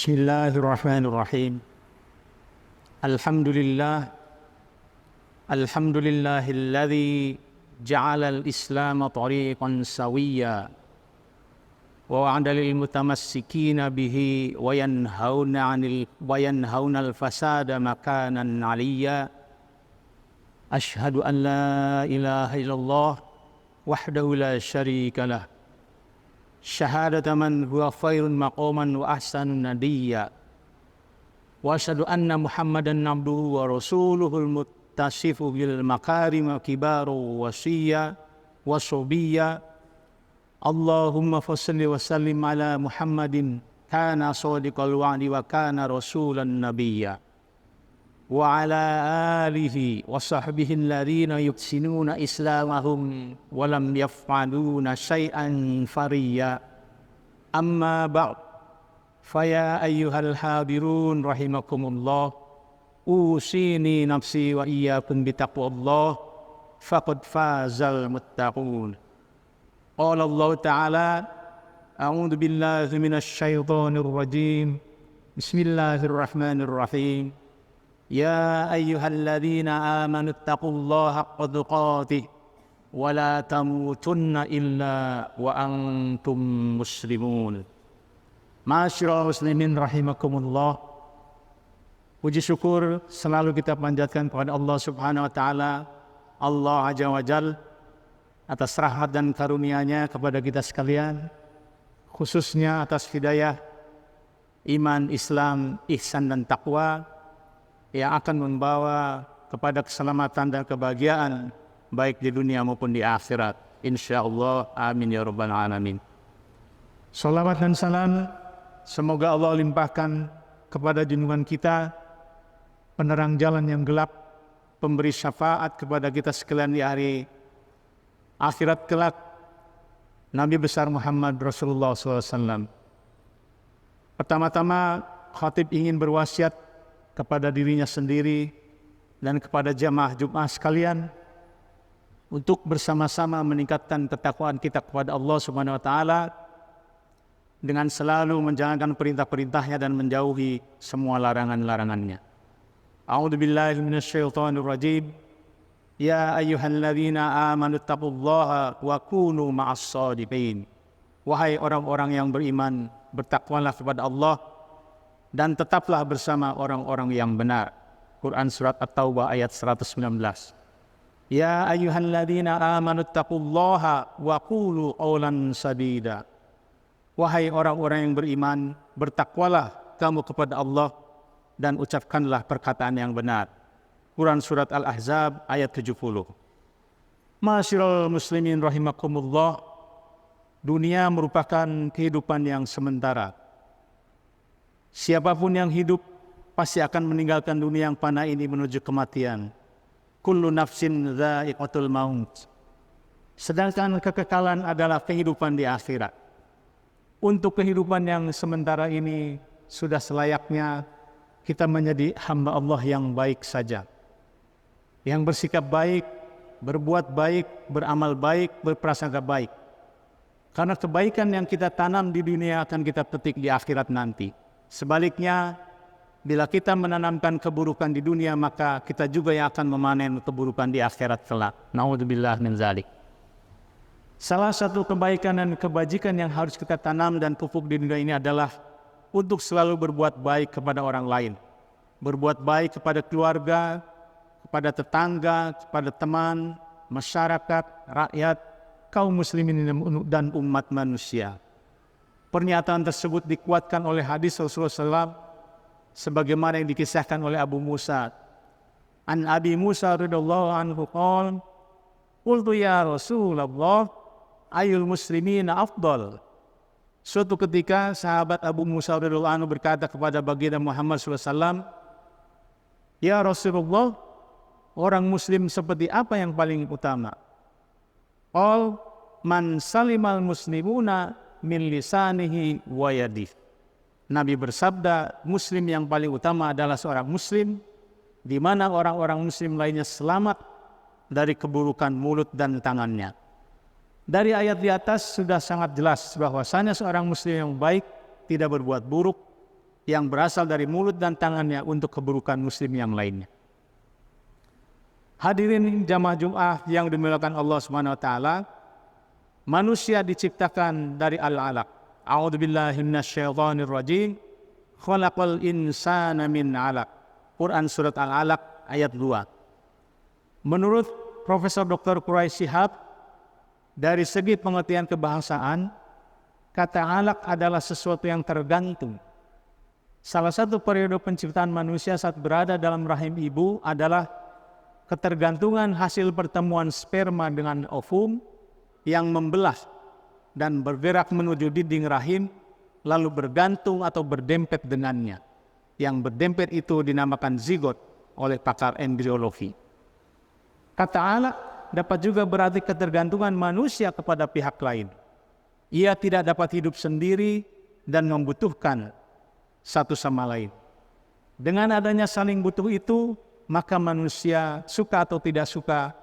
Bismillahirrahmanirrahim. Alhamdulillahilladzi ja'ala al-Islam tariqan sawiyya wa wa'ada lil mutamassikina bihi wa yanhauna al-fasada makanan 'aliyya. Asyhadu an la ilaha illallah wahdahu la syarika lah. Syahadata man huwa khairun maqaman wa ahsanun nadiyya. Wa asyhadu anna Muhammadan abduhu wa rasuluhul muttasifu bil makarim wa kibaru wasiyya wa subiyya. Allahumma fassalli wa sallim ala Muhammadin kana shadiqal wa'di wa kana rasulan nabiyya. Wa ala alihi wa sahbihi alladhina yuhsinuna islamahum wa lam yaf'aluna syai'an fariyya. Amma ba'd, faya ayyuhal hadirun rahimakumullah, usini nafsi wa iyyakum bitaqwallah, faqad fazal muttaqun. Qala Allah ta'ala, a'udzu billahi minasy syaithanir rajim. Bismillahirrahmanirrahim. Ya ayyuhalladzina amanu taqullaha haqqa tuqatih wa la tamutunna illa wa antum muslimun. Ma'asyiral muslimin rahimakumullah. Puji syukur selalu kita panjatkan kepada Allah Subhanahu wa taala, Allah Azza wa Jalla, atas rahmat dan karunia-Nya kepada kita sekalian, khususnya atas hidayah iman, Islam, ihsan dan takwa yang akan membawa kepada keselamatan dan kebahagiaan baik di dunia maupun di akhirat, insyaallah. Amin ya rabbal alamin. Salawat dan salam semoga Allah limpahkan kepada junjungan kita, penerang jalan yang gelap, pemberi syafaat kepada kita sekalian di hari akhirat kelak, Nabi besar Muhammad Rasulullah SAW. Pertama-tama khatib ingin berwasiat kepada dirinya sendiri dan kepada jamaah Jumat sekalian untuk bersama-sama meningkatkan ketakwaan kita kepada Allah Subhanahu wa taala dengan selalu menjalankan perintah-perintahnya dan menjauhi semua larangan-larangannya. A'udzu billahi minasyaitonir rajim. Ya ayyuhalladzina amanu taqullaha wa kunu ma'as shadiqin. Wahai orang-orang yang beriman, bertakwalah kepada Allah dan tetaplah bersama orang-orang yang benar. Quran surat At-Taubah ayat 119. Ya ayyuhalladzina amanu taqullaha wa qulu qawlan sadida. Wahai orang-orang yang beriman, bertakwalah kamu kepada Allah dan ucapkanlah perkataan yang benar. Quran surat Al-Ahzab ayat 70. Ma'asyiral muslimin rahimakumullah, dunia merupakan kehidupan yang sementara. Siapapun yang hidup pasti akan meninggalkan dunia yang fana ini menuju kematian. Kullu nafsin dha'iqatul maut. Sedangkan kekekalan adalah kehidupan di akhirat. Untuk kehidupan yang sementara ini sudah selayaknya kita menjadi hamba Allah yang baik saja, yang bersikap baik, berbuat baik, beramal baik, berprasangka baik. Karena kebaikan yang kita tanam di dunia akan kita petik di akhirat nanti. Sebaliknya, bila kita menanamkan keburukan di dunia, maka kita juga yang akan memanen keburukan di akhirat kelak. Na'udzubillah min dzalik. Salah satu kebaikan dan kebajikan yang harus kita tanam dan pupuk di dunia ini adalah untuk selalu berbuat baik kepada orang lain. Berbuat baik kepada keluarga, kepada tetangga, kepada teman, masyarakat, rakyat, kaum muslimin dan umat manusia. Pernyataan tersebut dikuatkan oleh hadis Rasulullah SAW sebagaimana yang dikisahkan oleh Abu Musa. An Abi Musa radhiyallahu anhu qala, qultu ya Rasulullah, ayyul muslimina afdal. Suatu ketika sahabat Abu Musa radhiyallahu anhu berkata kepada baginda Muhammad SAW, ya Rasulullah, orang muslim seperti apa yang paling utama? Qal man salimal muslimuna min lisanihi wa yadihi. Nabi bersabda, muslim yang paling utama adalah seorang muslim di mana orang-orang muslim lainnya selamat dari keburukan mulut dan tangannya. Dari ayat di atas sudah sangat jelas bahwasanya seorang muslim yang baik tidak berbuat buruk, yang berasal dari mulut dan tangannya untuk keburukan muslim yang lainnya. Hadirin jamaah Jum'ah yang dimuliakan Allah Subhanahu wa taala, manusia diciptakan dari al-alaq. A'udzubillahi minasyaitonir rajim. Khalaqal insana min 'alaq. Quran surat Al-Alaq ayat 2. Menurut Profesor Dr. Quraisy Shihab, dari segi pengertian kebahasaan, kata alaq adalah sesuatu yang tergantung. Salah satu periode penciptaan manusia saat berada dalam rahim ibu adalah ketergantungan hasil pertemuan sperma dengan ovum yang membelah dan bergerak menuju dinding rahim, lalu bergantung atau berdempet dengannya. Yang berdempet itu dinamakan zigot oleh pakar embriologi. Kata alaq dapat juga berarti ketergantungan manusia kepada pihak lain. Ia tidak dapat hidup sendiri dan membutuhkan satu sama lain. Dengan adanya saling butuh itu, maka manusia suka atau tidak suka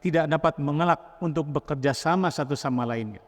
tidak dapat mengelak untuk bekerja sama satu sama lainnya.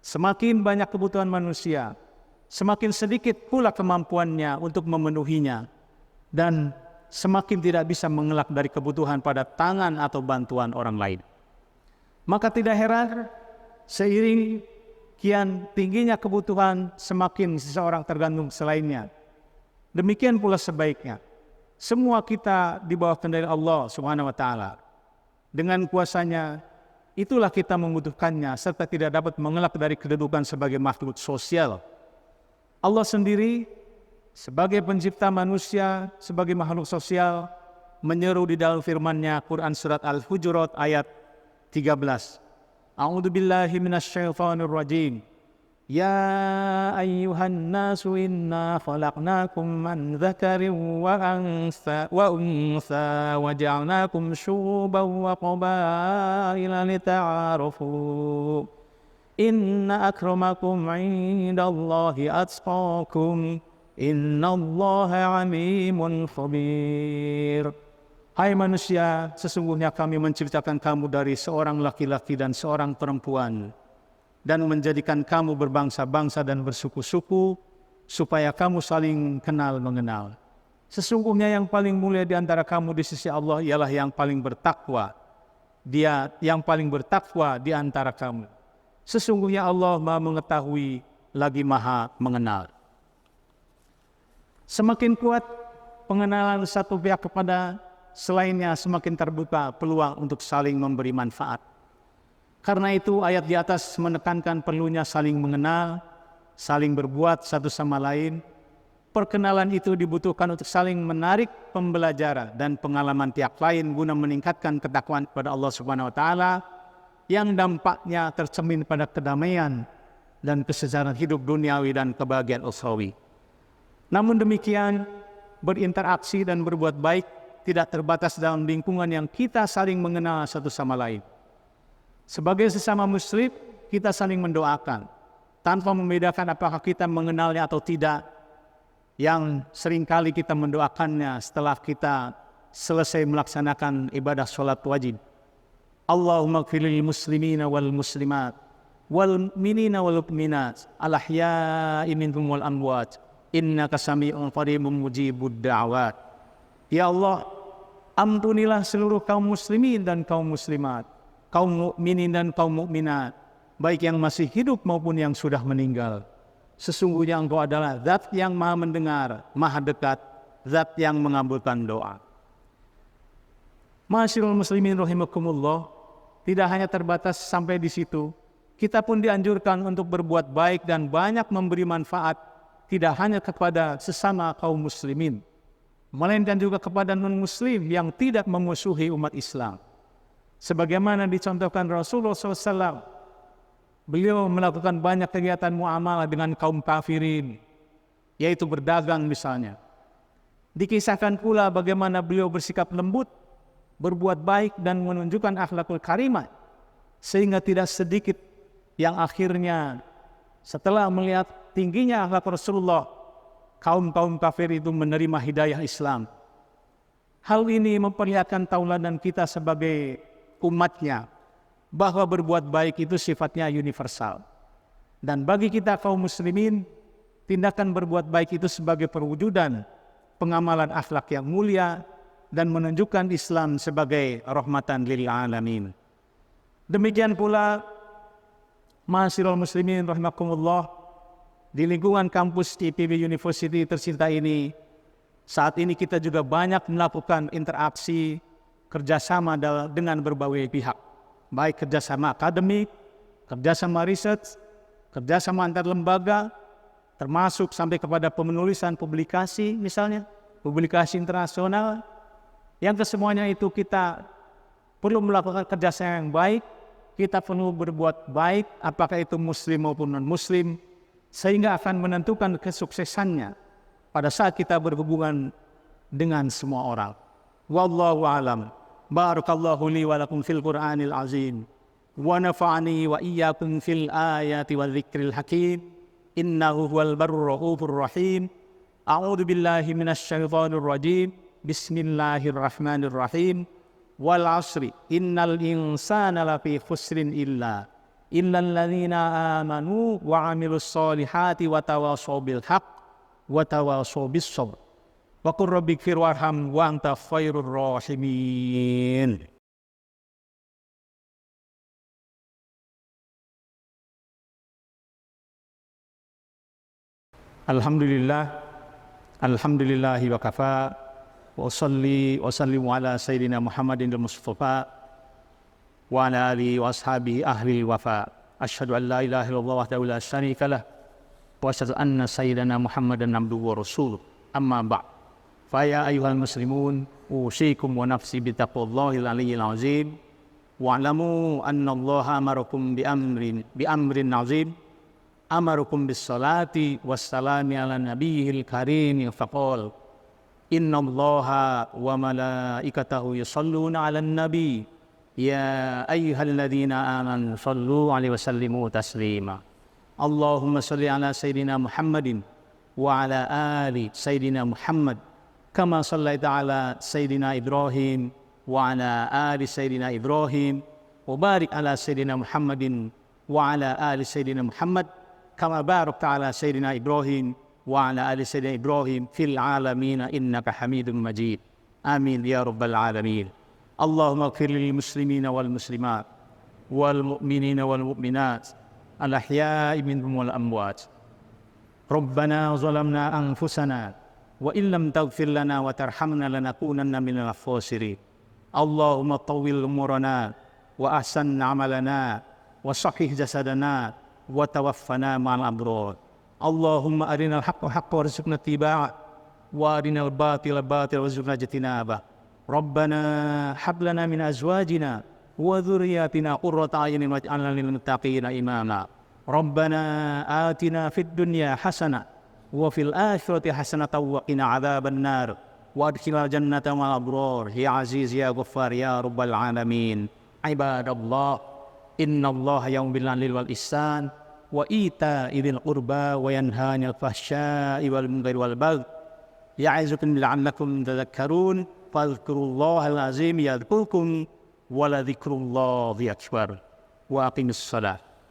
Semakin banyak kebutuhan manusia, semakin sedikit pula kemampuannya untuk memenuhinya, dan semakin tidak bisa mengelak dari kebutuhan pada tangan atau bantuan orang lain. Maka tidak heran, seiring kian tingginya kebutuhan, semakin seseorang tergantung selainnya. Demikian pula sebaiknya. Semua kita di bawah kendali Allah Subhanahu wa taala. Dengan kuasanya, itulah kita membutuhkannya serta tidak dapat mengelak dari kedudukan sebagai makhluk sosial. Allah sendiri sebagai pencipta manusia, sebagai makhluk sosial, menyeru di dalam firman-Nya Quran surat Al-Hujurat ayat 13. A'udzubillahi minasyaitonir rajim. Ya ayyuhan nasu inna khalaqnakum min dzakarin wa untha wa ja'alnakum syu'uban wa qabaila lita'arafu. Inna akramakum indallahi atqakum. Innallaha alimun khabir. Hai manusia, sesungguhnya kami menciptakan kamu dari seorang laki-laki dan seorang perempuan, dan menjadikan kamu berbangsa-bangsa dan bersuku-suku, supaya kamu saling kenal mengenal. Sesungguhnya yang paling mulia di antara kamu di sisi Allah ialah yang paling bertakwa. Dia yang paling bertakwa di antara kamu. Sesungguhnya Allah Maha mengetahui lagi Maha mengenal. Semakin kuat pengenalan satu pihak kepada selainnya, semakin terbuka peluang untuk saling memberi manfaat. Karena itu ayat di atas menekankan perlunya saling mengenal, saling berbuat satu sama lain. Perkenalan itu dibutuhkan untuk saling menarik pembelajaran dan pengalaman pihak lain guna meningkatkan ketakwaan kepada Allah Subhanahu wa taala yang dampaknya tercermin pada kedamaian dan kesejahteraan hidup duniawi dan kebahagiaan ukhrawi. Namun demikian, berinteraksi dan berbuat baik tidak terbatas dalam lingkungan yang kita saling mengenal satu sama lain. Sebagai sesama muslim, kita saling mendoakan, tanpa membedakan apakah kita mengenalnya atau tidak, yang seringkali kita mendoakannya setelah kita selesai melaksanakan ibadah sholat wajib. Allahumma gfirlil muslimina wal muslimat, wal mu'minina wal mu'minat, al-ahya'i minhum wal amwat, innaka sami'un qaribun mujibud da'wat. Ya Allah, ampunilah seluruh kaum muslimin dan kaum muslimat, kaum mukminin dan kaum mukminat, baik yang masih hidup maupun yang sudah meninggal. Sesungguhnya Engkau adalah Zat yang Maha mendengar, Maha dekat, Zat yang mengabulkan doa. Ma'asyiral muslimin rahimakumullah, tidak hanya terbatas sampai di situ, kita pun dianjurkan untuk berbuat baik dan banyak memberi manfaat, tidak hanya kepada sesama kaum muslimin, melainkan juga kepada non-muslim yang tidak memusuhi umat Islam. Sebagaimana dicontohkan Rasulullah SAW, beliau melakukan banyak kegiatan muamalah dengan kaum kafirin, yaitu berdagang misalnya. Dikisahkan pula bagaimana beliau bersikap lembut, berbuat baik dan menunjukkan akhlakul karimah, sehingga tidak sedikit yang akhirnya setelah melihat tingginya akhlak Rasulullah, kaum-kaum kafir itu menerima hidayah Islam. Hal ini memperlihatkan tauladan kita sebagai umatnya, bahwa berbuat baik itu sifatnya universal. Dan bagi kita kaum muslimin, tindakan berbuat baik itu sebagai perwujudan pengamalan akhlak yang mulia dan menunjukkan Islam sebagai rahmatan lil alamin. Demikian pula ma'asyiral muslimin rahimakumullah, di lingkungan kampus IPB University tercinta ini, saat ini kita juga banyak melakukan interaksi kerjasama dengan berbagai pihak, baik kerjasama akademik, kerjasama riset, kerjasama antar lembaga, termasuk sampai kepada penulisan publikasi, misalnya publikasi internasional, yang kesemuanya itu kita perlu melakukan kerjasama yang baik, kita perlu berbuat baik, apakah itu muslim maupun non-muslim, sehingga akan menentukan kesuksesannya pada saat kita berhubungan dengan semua orang. Wallahu a'lam. Barakallahu li wa lakum fil Qur'anil azim. Wa nafa'ani wa iyyakum fil ayati wal dzikril hakim. Innahu huwal barrur rahufur rahim. A'udzu billahi minasy syaithanir rajim. Bismillahirrahmanirrahim. Wal 'ashri innal insana lafi khusrin illal ladzina amanu wa 'amilus solihati wa tawashaw bil haqq wa tawashaw bis sabr. Wa qur rabbighfir warham wa anta khairur rahimin. Alhamdulillahi wa kafa wa usalli wa sallimu ala sayyidina Muhammadin al-Mustafa wa ala alihi wa ashabihi ahli wafa. Asyhadu an la ilaha illallah wahdahu la syarika lah wa asyhadu anna sayyidina Muhammadan abduhu wa rasuluh. Amma ba'd. Fa ya ayyuhal muslimun, usikum wa nafsi bi taqwallahil aliyyil azim. Wa'lamu anna Allaha amarakum bi amrin azim. Amarukum bis salati wassalami ala nabiyil karim faqala inna Allaha wa malaikatahu yusalluna ala nabi ya ayyuhalladzina amanu sallu alaihi wa sallimu taslima. Allahumma salli ala sayyidina Muhammadin wa ala ali sayyidina Muhammad kama sallaita ala sayyidina Ibrahim wa ala ali sayyidina Ibrahim wa barik ala sayyidina Muhammadin wa ala ali sayyidina Muhammad kama barakta ala sayyidina Ibrahim wa ala ali sayyidina Ibrahim fil alamin innaka Hamidum Majid. Amin ya rabbal alamin. Allahumma ighfir lil muslimina wal muslimat wal mu'minina wal mu'minat al ahya'i minhum wal amwat. Rabbana zalamna anfusana wa illam taghfir lana wa tarhamna lanakunanna minal khasirin. Allahumma tawwil umurana wa ahsan amalana wa sahih jasadana wa tawaffana ma'al abrar. Allahumma arinal haqqa haqqan warzuqna ittiba'ah wa arinal batila batilan warzuqna ijtinabah. Rabbana hab lana min azwajina wa dhurriyyatina qurrata a'yunin waj'alna lil muttaqina imama. Rabbana atina fid dunya hasanah wa fil akhirati hasanatan wa qina adzaban nar wa adkhilna jannata ma'al abrar ya aziz ya ghaffar ya rabbal alamin. Ibadallah, innallaha ya'muru bil 'adli wal ihsan wa ita'i dzil qurba wa yanha 'anil fahsya'i wal munkari wal baghi ya'izukum la'allakum tadhakkarun. Fadhkurullahal azim yadhkurkum wa la dzikrullahi akbar. Wa aqimus shalah.